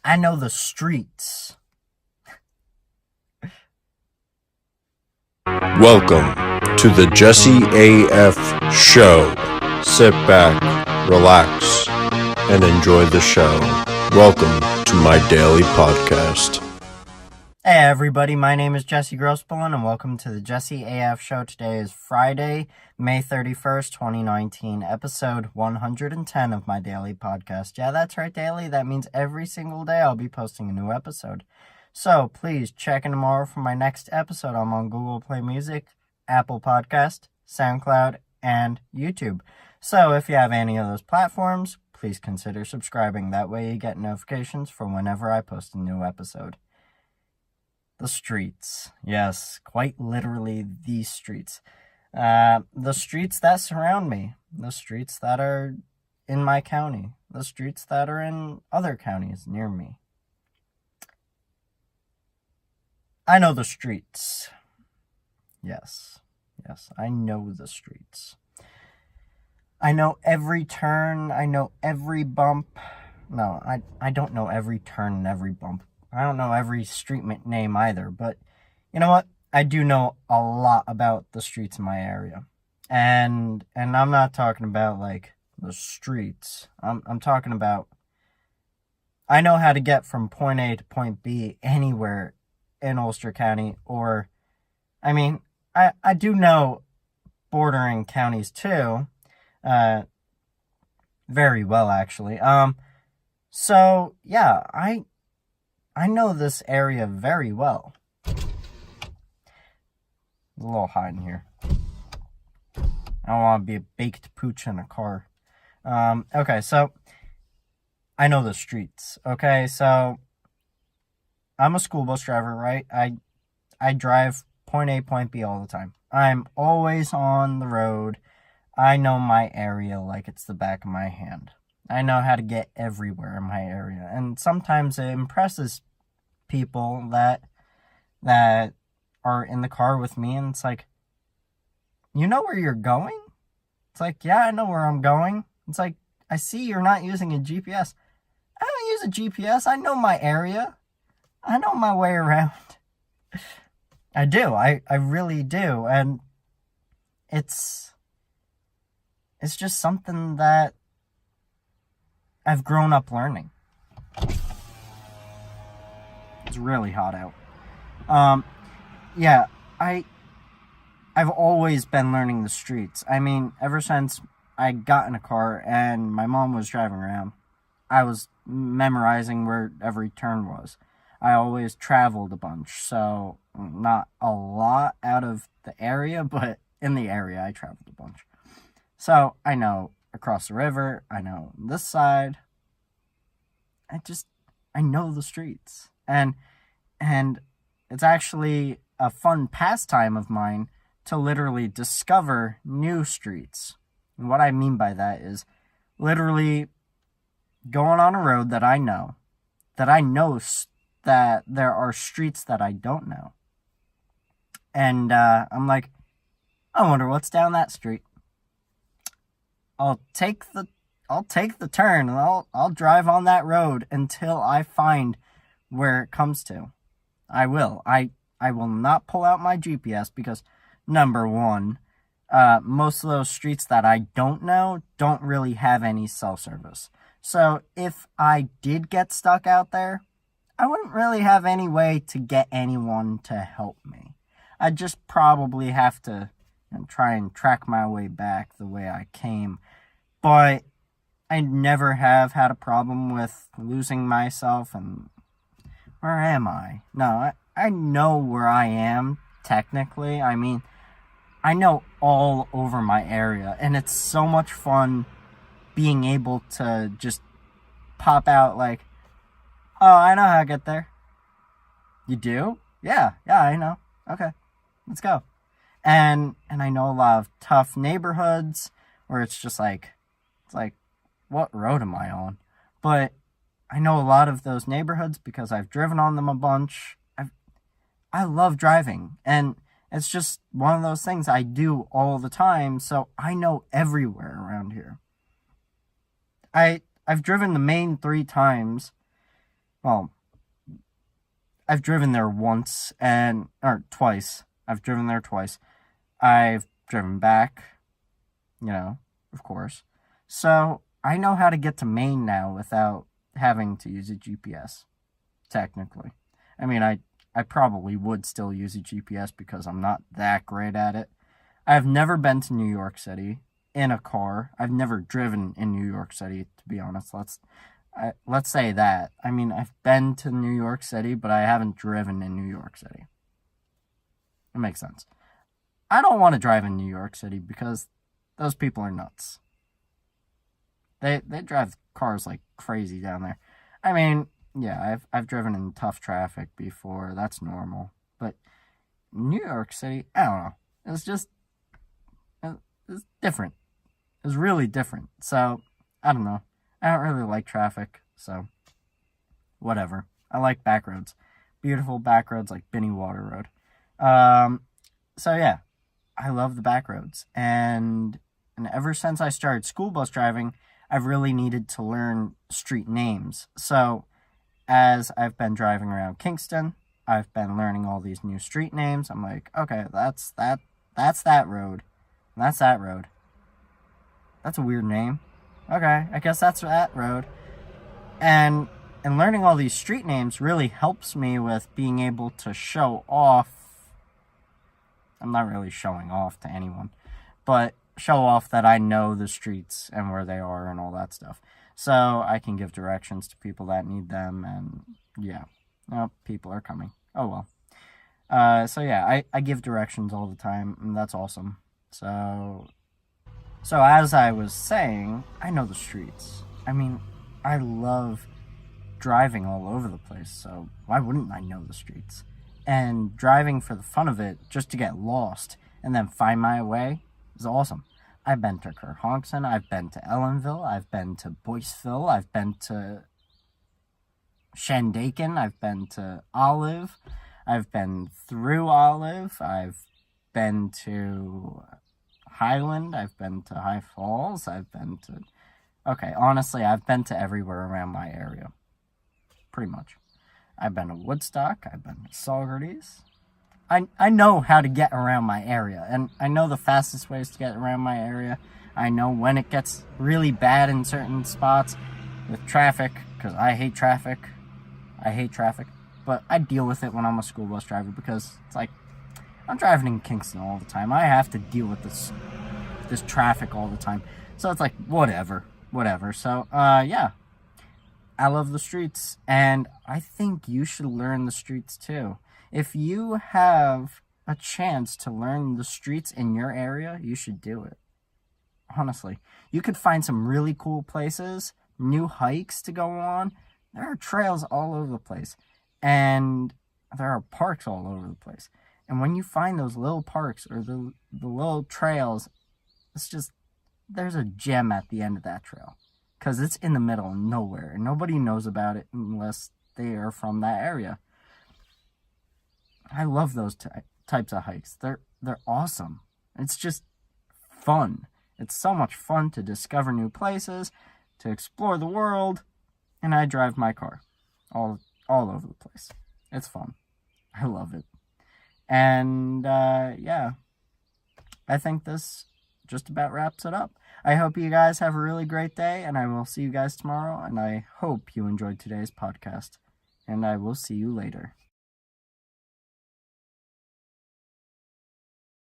I know the streets. Welcome to the JesseAF show. Sit back, relax, and enjoy the show. Welcome to my daily podcast. Hey everybody, my name is Jesse Grossbohlin and welcome to the JesseAF show. Today is Friday, May 31st, 2019, episode 110 of my daily podcast. Yeah, that's right, daily. That means every single day I'll be posting a new episode. So please check in tomorrow for my next episode. I'm on Google Play Music, Apple Podcast, SoundCloud, and YouTube. So if you have any of those platforms, please consider subscribing. That way you get notifications for whenever I post a new episode. The streets. Yes, quite literally the streets. The streets that surround me. The streets that are in my county. The streets that are in other counties near me. I know the streets. Yes, I know the streets. I know every turn. I know every bump. No, I don't know every turn and every bump. I don't know every street name either, but you know what? I do know a lot about the streets in my area. And I'm not talking about like the streets. I'm talking about I know how to get from point A to point B anywhere in Ulster County, or I mean, I do know bordering counties too. Very well actually. So yeah, I know this area very well. It's a little hot in here. I don't want to be a baked pooch in a car. Okay, so I know the streets. Okay, so I'm a school bus driver, right? I drive point A, point B all the time. I'm always on the road. I know my area like it's the back of my hand. I know how to get everywhere in my area. And sometimes it impresses people that are in the car with me, and it's like, you know where you're going? It's like, yeah, I know where I'm going. It's like, I see you're not using a GPS. I don't use a GPS. I know my area. I know my way around. I do. I really do. And it's just something that I've grown up learning. It's really hot out. Yeah, I've always been learning the streets. I mean, ever since I got in a car and my mom was driving around, I was memorizing where every turn was. I always traveled a bunch, so not a lot out of the area, but in the area I traveled a bunch. So I know across the river, I know this side. I know the streets. And it's actually a fun pastime of mine to literally discover new streets. And what I mean by that is literally going on a road that I know that there are streets that I don't know. And I'm like, I wonder what's down that street. I'll take the turn and I'll drive on that road until I find where it comes to. I will. I will not pull out my GPS because, number one, most of those streets that I don't know don't really have any cell service. So if I did get stuck out there, I wouldn't really have any way to get anyone to help me. I'd just probably have to try and track my way back the way I came. But I never have had a problem with losing myself and where am I? No, I know where I am, technically. I mean, I know all over my area, and it's so much fun being able to just pop out like, oh, I know how to get there. You do? Yeah, I know. Okay, let's go. And I know a lot of tough neighborhoods where it's just like, what road am I on? But I know a lot of those neighborhoods because I've driven on them a bunch. I love driving, and it's just one of those things I do all the time, so I know everywhere around here. I've driven the main 3 times, well, I've driven there once or twice. I've driven there twice. I've driven back, of course. So I know how to get to Maine now without having to use a GPS, technically. I mean, I probably would still use a GPS because I'm not that great at it. I've never been to New York City in a car. I've never driven in New York City, to be honest. Let's say that. I mean, I've been to New York City, but I haven't driven in New York City. It makes sense. I don't want to drive in New York City because those people are nuts. They drive cars like crazy down there. I mean, yeah, I've driven in tough traffic before. That's normal. But New York City, I don't know. It's different. It's really different. So, I don't know. I don't really like traffic, so whatever. I like back roads. Beautiful back roads like Binneywater Road. So yeah, I love the back roads. And ever since I started school bus driving, I've really needed to learn street names. So as I've been driving around Kingston, I've been learning all these new street names. I'm like, okay, that's that road. That's that road. That's a weird name. Okay, I guess that's that road. And learning all these street names really helps me with being able to show off. I'm not really showing off to anyone, but show off that I know the streets and where they are and all that stuff. So I can give directions to people that need them, and yeah. Oh, people are coming. Oh well. So yeah, I give directions all the time, and that's awesome. So as I was saying, I know the streets. I mean, I love driving all over the place, so why wouldn't I know the streets? And driving for the fun of it, just to get lost and then find my way, is awesome. I've been to Kerhonkson, I've been to Ellenville, I've been to Boyceville, I've been to Shandaken, I've been to Olive, I've been through Olive, I've been to Highland, I've been to High Falls, I've been to... Okay, honestly, I've been to everywhere around my area. Pretty much. I've been to Woodstock, I've been to Saugerties. I know how to get around my area, and I know the fastest ways to get around my area. I know when it gets really bad in certain spots with traffic, because I hate traffic. But I deal with it when I'm a school bus driver, because it's like, I'm driving in Kingston all the time. I have to deal with this traffic all the time. So it's like, whatever. So, yeah. I love the streets, and I think you should learn the streets too. If you have a chance to learn the streets in your area, you should do it. Honestly. You could find some really cool places, new hikes to go on. There are trails all over the place, and there are parks all over the place. And when you find those little parks or the little trails, it's just, there's a gem at the end of that trail. Because it's in the middle of nowhere, and nobody knows about it unless they are from that area. I love those types of hikes. They're awesome. It's just fun. It's so much fun to discover new places, to explore the world, and I drive my car all over the place. It's fun. I love it. And, yeah, I think this just about wraps it up. I hope you guys have a really great day, and I will see you guys tomorrow, and I hope you enjoyed today's podcast, and I will see you later.